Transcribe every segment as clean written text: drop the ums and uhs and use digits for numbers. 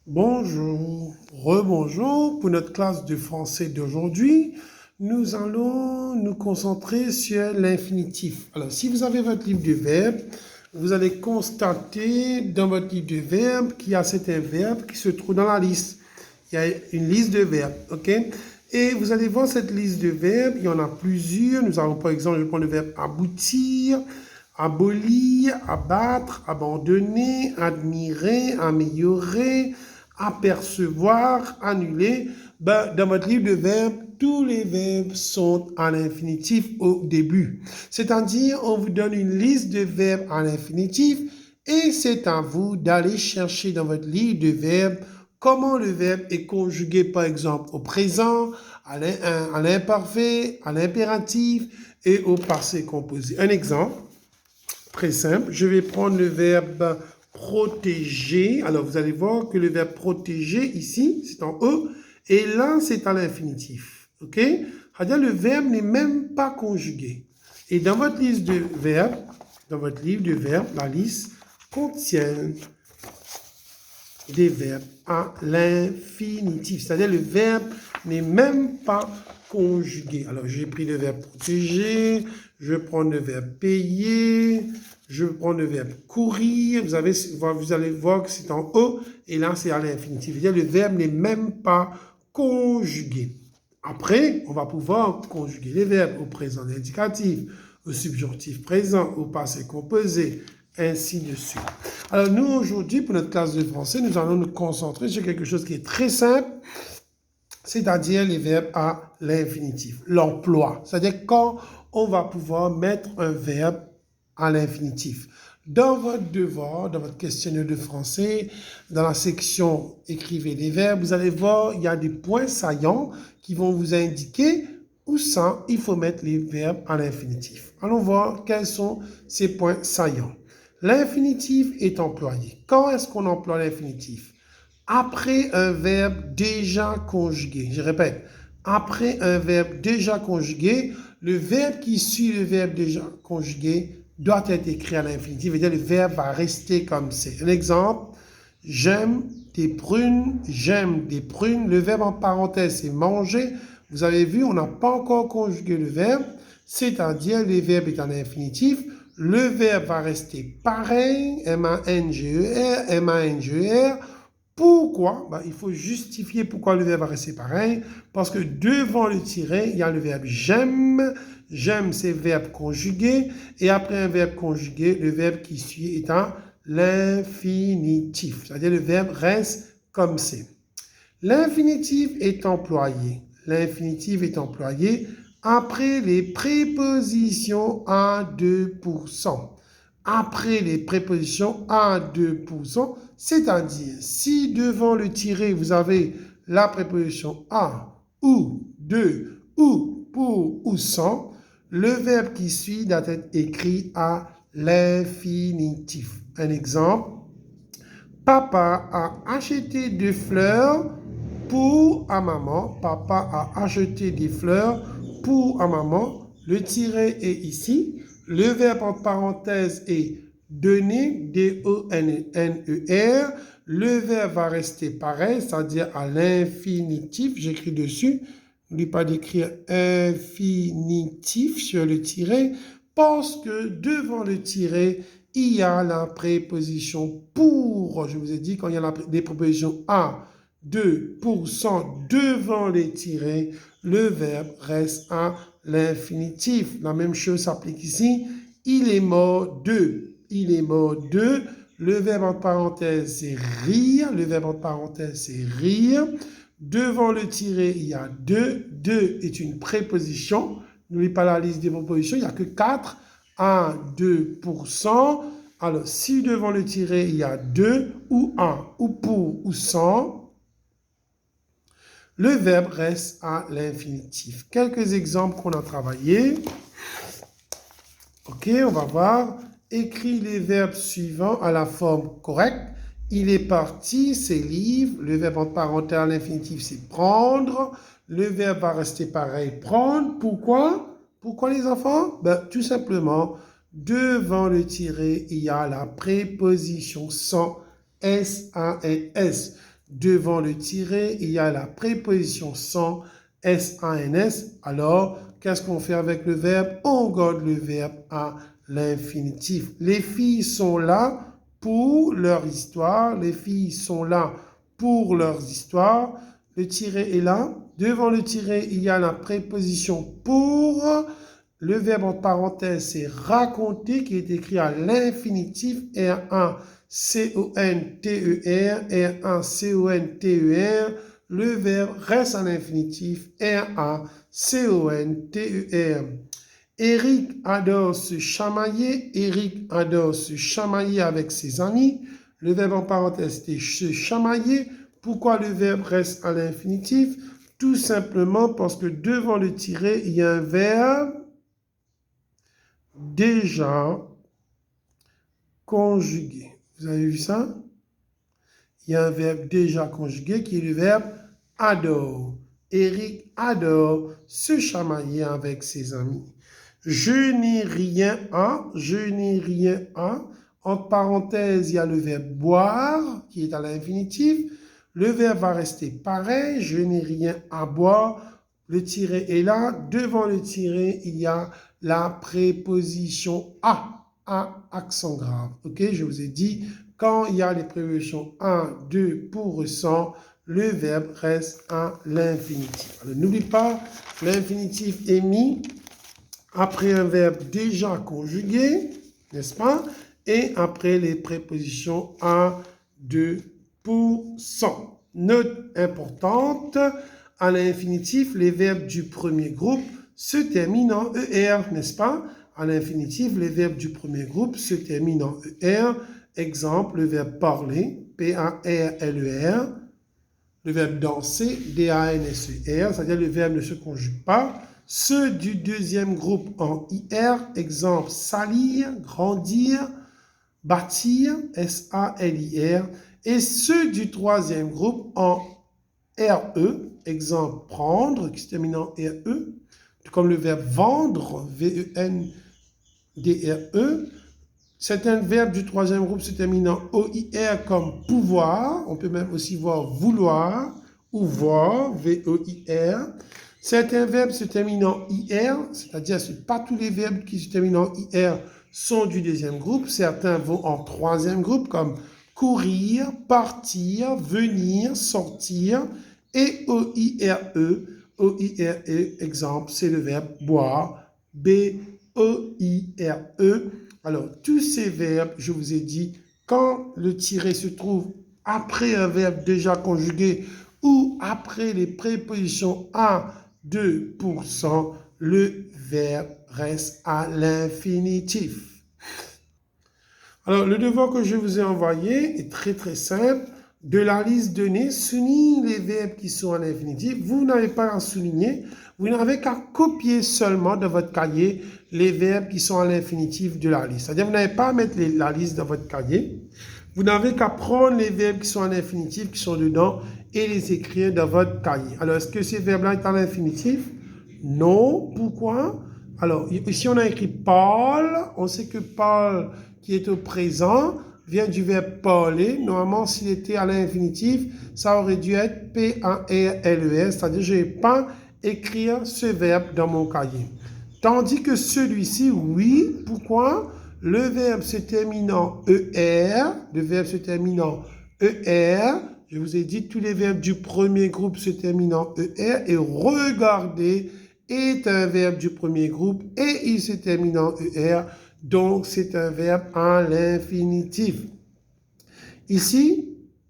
Bonjour, rebonjour. Pour notre classe de français d'aujourd'hui, nous allons nous concentrer sur l'infinitif. Alors, si vous avez votre livre de verbes, vous allez constater dans votre livre de verbes qu'il y a certains verbes qui se trouvent dans la liste. Il y a une liste de verbes, ok? Et vous allez voir cette liste de verbes, il y en a plusieurs. Nous avons par exemple, je prends le verbe aboutir, abolir, abattre, abandonner, admirer, améliorer, apercevoir, annuler. Dans votre livre de verbes, tous les verbes sont à l'infinitif au début. C'est-à-dire, on vous donne une liste de verbes à l'infinitif et c'est à vous d'aller chercher dans votre livre de verbes comment le verbe est conjugué, par exemple, au présent, à l'imparfait, à l'impératif et au passé composé. Un exemple très simple, je vais prendre le verbe protéger. Alors, vous allez voir que le verbe protéger, ici, c'est en E, et là, c'est à l'infinitif. OK? C'est-à-dire, le verbe n'est même pas conjugué. Et dans votre liste de verbes, dans votre livre de verbes, la liste contient des verbes à l'infinitif. C'est-à-dire, le verbe n'est même pas conjugué. Alors, j'ai pris le verbe protéger, je vais prendre le verbe payer, je vais prendre le verbe courir. Vous allez voir que c'est en E, et là, c'est à l'infinitif. C'est-à-dire, le verbe n'est même pas conjugué. Après, on va pouvoir conjuguer les verbes au présent indicatif, au subjonctif présent, au passé composé, ainsi de suite. Alors, nous, aujourd'hui, pour notre classe de français, nous allons nous concentrer sur quelque chose qui est très simple, c'est-à-dire les verbes à l'infinitif, l'emploi. C'est-à-dire quand on va pouvoir mettre un verbe à l'infinitif. Dans votre devoir, dans votre questionnaire de français, dans la section « Écrivez les verbes », vous allez voir, il y a des points saillants qui vont vous indiquer où ça, il faut mettre les verbes à l'infinitif. Allons voir quels sont ces points saillants. L'infinitif est employé. Quand est-ce qu'on emploie l'infinitif? Après un verbe déjà conjugué. Je répète, après un verbe déjà conjugué, le verbe qui suit le verbe déjà conjugué doit être écrit à l'infinitif. C'est-à-dire le verbe va rester comme c'est. Un exemple, j'aime des prunes, j'aime des prunes. Le verbe en parenthèse, c'est manger. Vous avez vu, on n'a pas encore conjugué le verbe, c'est-à-dire le verbe est en infinitif. Le verbe va rester pareil, M-A-N-G-E-R, M-A-N-G-E-R. Pourquoi? Il faut justifier pourquoi le verbe va rester pareil. Parce que devant le tiret, il y a le verbe j'aime. J'aime, c'est verbe conjugué. Et après un verbe conjugué, le verbe qui suit est en l'infinitif. C'est-à-dire le verbe reste comme c'est. L'infinitif est employé. L'infinitif est employé après les prépositions à 2%. Après les prépositions à 2%, c'est-à-dire si devant le tiret, vous avez la préposition à, ou, de, ou, pour, ou sans, le verbe qui suit doit être écrit à l'infinitif. Un exemple, papa a acheté des fleurs pour à maman. Papa a acheté des fleurs pour à maman. Le tiret est ici. Le verbe en parenthèse est donner, D-E-N-N-E-R. Le verbe va rester pareil, c'est-à-dire à l'infinitif. J'écris dessus. N'oublie pas d'écrire infinitif sur le tiret parce que devant le tiret, il y a la préposition pour. Je vous ai dit, quand il y a des prépositions à 2% devant les tirets, le verbe reste à l'infinitif. La même chose s'applique ici. Il est mort de. Il est mort de. Le verbe en parenthèse, c'est rire. Le verbe en parenthèse, c'est rire. Devant le tiret, il y a de. De est une préposition. N'oubliez pas la liste des prépositions. Il n'y a que 4 à 2%. Alors, si devant le tiret, il y a 2 ou 1 ou pour ou sans, le verbe reste à l'infinitif. Quelques exemples qu'on a travaillés. OK, on va voir. Écris les verbes suivants à la forme correcte. Il est parti, c'est livre. Le verbe en parenthèse à l'infinitif, c'est prendre. Le verbe va rester pareil, prendre. Pourquoi? Pourquoi les enfants? Tout simplement, devant le tiret, il y a la préposition sans, S-A-N-S. Devant le tiré, il y a la préposition sans, S-A-N-S. Alors, qu'est-ce qu'on fait avec le verbe? On garde le verbe à l'infinitif. Les filles sont là pour leur histoire. Les filles sont là pour leurs histoires. Le tiré est là. Devant le tiré, il y a la préposition pour. Le verbe en parenthèse, c'est raconter, qui est écrit à l'infinitif, R1, C-O-N-T-E-R, R1, C-O-N-T-E-R. Le verbe reste à l'infinitif, R-A, C-O-N-T-E-R. Eric adore se chamailler. Eric adore se chamailler avec ses amis. Le verbe en parenthèse, c'est se chamailler. Pourquoi le verbe reste à l'infinitif? Tout simplement parce que devant le tiré, il y a un verbe déjà conjugué. Vous avez vu ça? Il y a un verbe déjà conjugué qui est le verbe adore. Eric adore se chamailler avec ses amis. Je n'ai rien à, je n'ai rien à. Entre parenthèses, il y a le verbe boire qui est à l'infinitif. Le verbe va rester pareil, je n'ai rien à boire. Le tiré est là. Devant le tiré, il y a la préposition à accent grave. Ok, je vous ai dit, quand il y a les prépositions 1, 2 pour ressent, le verbe reste à l'infinitif. Alors, n'oublie pas, l'infinitif est mis après un verbe déjà conjugué, n'est-ce pas? Et après les prépositions 1, 2 pour cent. Note importante, à l'infinitif, les verbes du premier groupe se terminent en ER, n'est-ce pas? À l'infinitif, les verbes du premier groupe se terminent en ER. Exemple, le verbe parler, P-A-R-L-E-R. Le verbe danser, D-A-N-S-E-R, c'est-à-dire le verbe ne se conjugue pas. Ceux du deuxième groupe en IR, exemple, salir, grandir, bâtir, S-A-L-I-R. Et ceux du troisième groupe en RE, exemple, prendre, qui se termine en RE, comme le verbe vendre, V-E-N-D-R-E. Certains verbes du troisième groupe se terminent en OIR comme pouvoir. On peut même aussi voir vouloir ou voir, V-O-I-R. Certains verbes se terminent en IR, c'est-à-dire que pas tous les verbes qui se terminent en IR sont du deuxième groupe. Certains vont en troisième groupe comme courir, partir, venir, sortir. Et O-I-R-E, O-I-R-E, exemple, c'est le verbe boire, B-O-I-R-E. Alors, tous ces verbes, je vous ai dit, quand le tiré se trouve après un verbe déjà conjugué ou après les prépositions à 2%, le verbe reste à l'infinitif. Alors, le devoir que je vous ai envoyé est très très simple. De la liste donnée, souligne les verbes qui sont à l'infinitif. Vous n'avez pas à souligner, vous n'avez qu'à copier seulement dans votre cahier les verbes qui sont à l'infinitif de la liste. C'est-à-dire, vous n'avez pas à mettre la liste dans votre cahier. Vous n'avez qu'à prendre les verbes qui sont à l'infinitif, qui sont dedans, et les écrire dans votre cahier. Alors, est-ce que ces verbes-là sont à l'infinitif? Non. Pourquoi? Alors, ici, on a écrit Paul. On sait que Paul, qui est au présent, vient du verbe parler. Normalement, s'il était à l'infinitif, ça aurait dû être P-A-R-L-E-S, c'est-à-dire je n'ai pas écrire ce verbe dans mon cahier. Tandis que celui-ci, oui. Pourquoi? Le verbe se termine en ER. Le verbe se termine en ER. Je vous ai dit, tous les verbes du premier groupe se terminent en ER. Et regarder est un verbe du premier groupe et il se termine en ER. Donc, c'est un verbe à l'infinitif. Ici,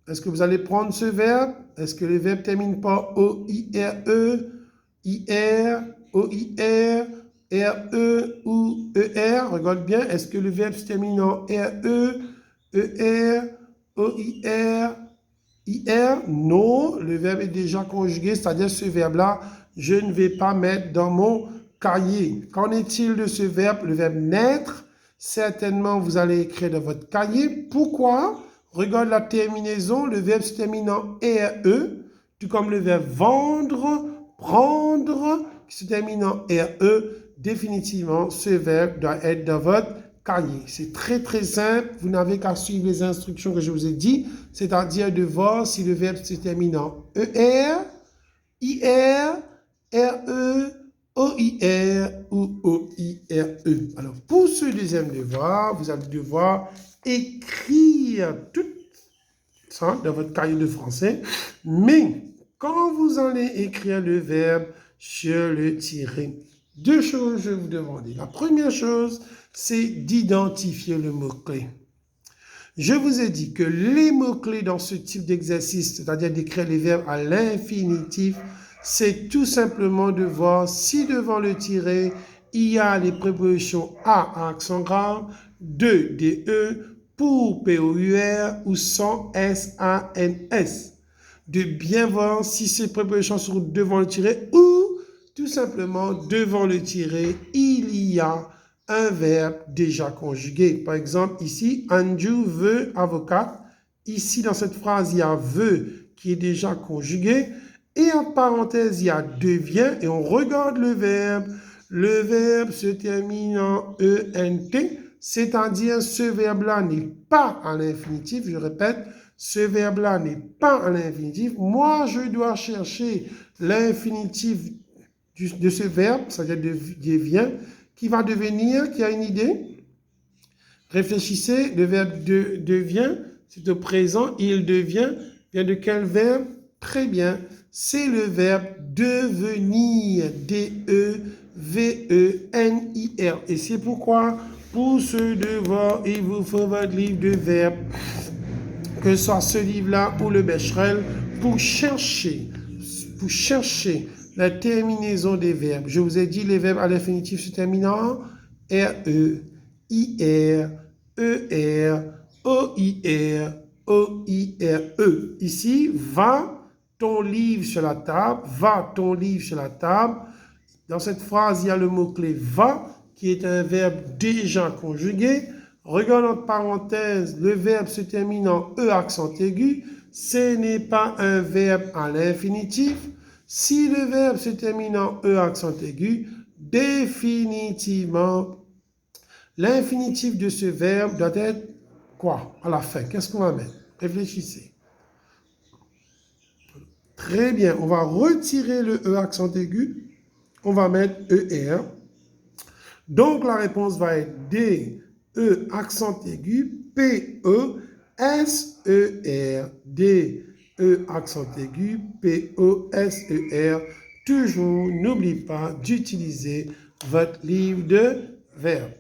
est-ce que vous allez prendre ce verbe? Est-ce que le verbe termine par O-I-R-E, I-R, O-I-R, R-E ou E-R? Regarde bien, est-ce que le verbe se termine en R-E, E-R, O-I-R, I-R? Non, le verbe est déjà conjugué, c'est-à-dire ce verbe-là, je ne vais pas mettre dans mon cahier. Qu'en est-il de ce verbe? Le verbe naître, certainement vous allez écrire dans votre cahier. Pourquoi? Regarde la terminaison, le verbe se termine en RE, tout comme le verbe vendre, prendre, qui se termine en RE. Définitivement, ce verbe doit être dans votre cahier. C'est très très simple. Vous n'avez qu'à suivre les instructions que je vous ai dit, c'est-à-dire de voir si le verbe se termine en ER, IR, RE, OIR ou OIRE. Alors, pour ce deuxième devoir, vous allez devoir écrire tout ça dans votre cahier de français, mais quand vous allez écrire le verbe sur le tiret, deux choses je vais vous demander. La première chose, c'est d'identifier le mot-clé. Je vous ai dit que les mots-clés dans ce type d'exercice, c'est-à-dire d'écrire les verbes à l'infinitif, c'est tout simplement de voir si devant le tiret, il y a les prépositions à accent grave, DE, pour POUR ou sans SANS. De bien voir si ces prépositions sont devant le tiret ou tout simplement devant le tiret, il y a un verbe déjà conjugué. Par exemple, ici, Andrew veut avocat. Ici, dans cette phrase, il y a veut qui est déjà conjugué. Et en parenthèse, il y a devient. Et on regarde le verbe. Le verbe se termine en ENT. C'est-à-dire, ce verbe-là n'est pas à l'infinitif. Je répète, ce verbe-là n'est pas à l'infinitif. Moi, je dois chercher l'infinitif de ce verbe, c'est-à-dire devient, qui va devenir, qui a une idée? Réfléchissez, le verbe devient, c'est au présent, il devient, vient de quel verbe? Très bien, c'est le verbe devenir, D-E-V-E-N-I-R. Et c'est pourquoi, pour ce devoir, il vous faut votre livre de verbes, que ce soit ce livre-là ou le Becherel, pour chercher la terminaison des verbes. Je vous ai dit, les verbes à l'infinitif se terminent en RE, IR, ER, OIR, OIRE. Ici, va ton livre sur la table, va ton livre sur la table. Dans cette phrase, il y a le mot-clé va, qui est un verbe déjà conjugué. Regarde en parenthèse, le verbe se termine en E accent aigu. Ce n'est pas un verbe à l'infinitif. Si le verbe se termine en E accent aigu, définitivement, l'infinitif de ce verbe doit être quoi? À la fin, qu'est-ce qu'on va mettre? Réfléchissez. Très bien, on va retirer le E accent aigu. On va mettre ER. Donc, la réponse va être D, E accent aigu, P, E, S, E, R. D, E accent aigu, P, O, S, E, R. Toujours, n'oublie pas d'utiliser votre livre de verbes.